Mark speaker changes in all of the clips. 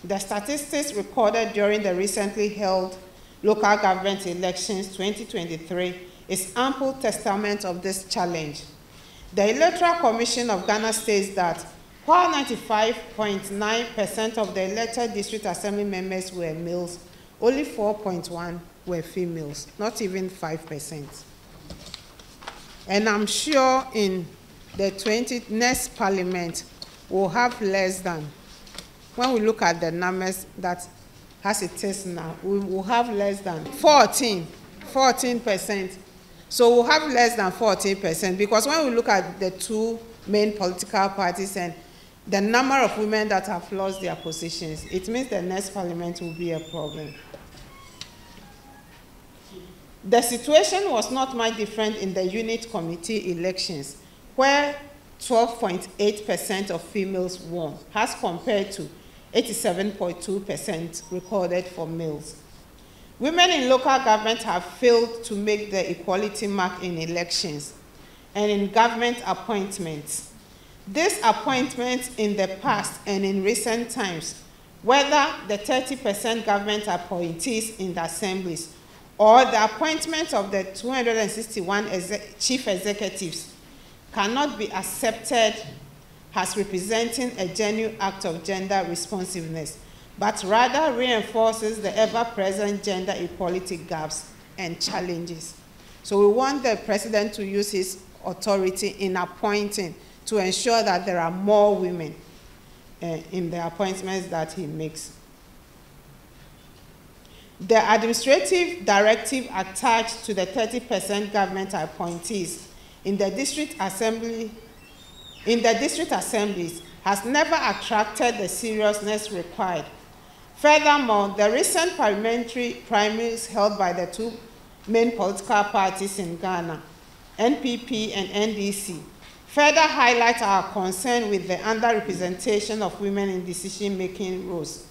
Speaker 1: the statistics recorded during the recently held local government elections 2023 is ample testament of this challenge. The Electoral Commission of Ghana states that while 95.9% of the elected district assembly members were males, only 4.1% were females, not even 5%. And I'm sure in the next parliament, we'll have less than, when we look at the numbers that as it is now, we will have less than 14%. So we'll have less than 14%, because when we look at the two main political parties and the number of women that have lost their positions, it means the next parliament will be a problem. The situation was not much different in the unit committee elections, where 12.8% of females won, as compared to 87.2% recorded for males. Women in local government have failed to make the equality mark in elections and in government appointments. These appointments in the past and in recent times, whether the 30% government appointees in the assemblies or the appointment of the 261 chief executives, cannot be accepted as representing a genuine act of gender responsiveness, but rather reinforces the ever-present gender equality gaps and challenges. So we want the president to use his authority in appointing to ensure that there are more women in the appointments that he makes. The administrative directive attached to the 30% government appointees in the district assemblies has never attracted the seriousness required. Furthermore, the recent parliamentary primaries held by the two main political parties in Ghana, NPP and NDC, further highlight our concern with the underrepresentation of women in decision-making roles.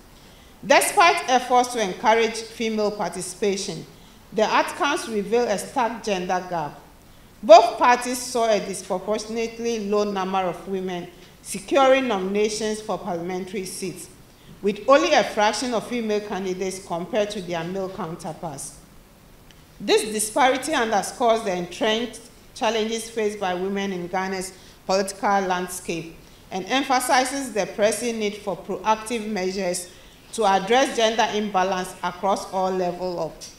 Speaker 1: Despite efforts to encourage female participation, the outcomes reveal a stark gender gap. Both parties saw a disproportionately low number of women securing nominations for parliamentary seats, with only a fraction of female candidates compared to their male counterparts. This disparity underscores the entrenched challenges faced by women in Ghana's political landscape and emphasizes the pressing need for proactive measures to address gender imbalance across all levels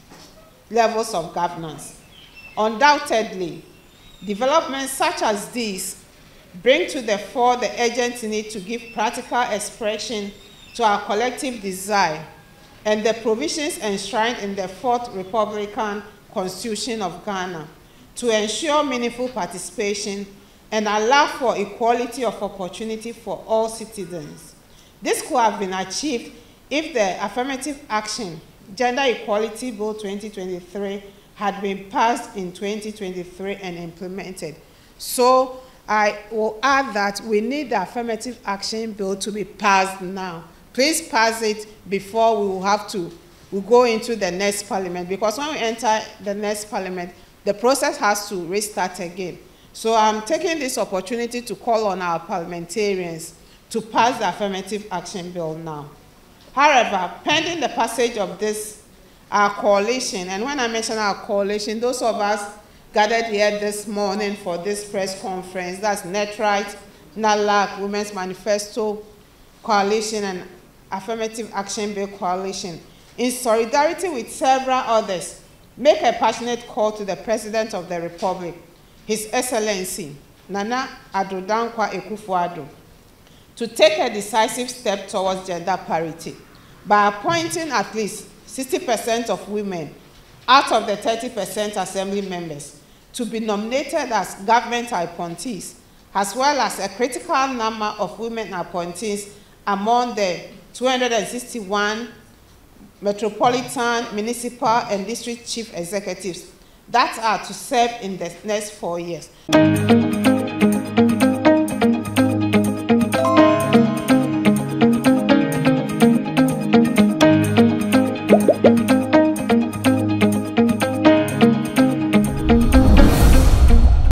Speaker 1: of governance. Undoubtedly, developments such as these bring to the fore the urgent need to give practical expression to our collective desire and the provisions enshrined in the Fourth Republican Constitution of Ghana to ensure meaningful participation and allow for equality of opportunity for all citizens. This could have been achieved if the Affirmative Action Gender Equality Bill 2023 had been passed in 2023 and implemented. So I will add that we need the Affirmative Action Bill to be passed now. Please pass it before we will have to go into the next parliament, because when we enter the next parliament, the process has to restart again. So I'm taking this opportunity to call on our parliamentarians to pass the Affirmative Action Bill now. However, pending the passage of this, our coalition, and when I mention our coalition, those of us gathered here this morning for this press conference, that's NETRIGHT, NALAC, Women's Manifesto Coalition, and Affirmative Action Bill Coalition, in solidarity with several others, make a passionate call to the President of the Republic, His Excellency, Nana Addo Dankwa Akufo-Addo, to take a decisive step towards gender parity by appointing at least 60% of women out of the 30% assembly members to be nominated as government appointees, as well as a critical number of women appointees among the 261 metropolitan, municipal, and district chief executives that are to serve in the next 4 years.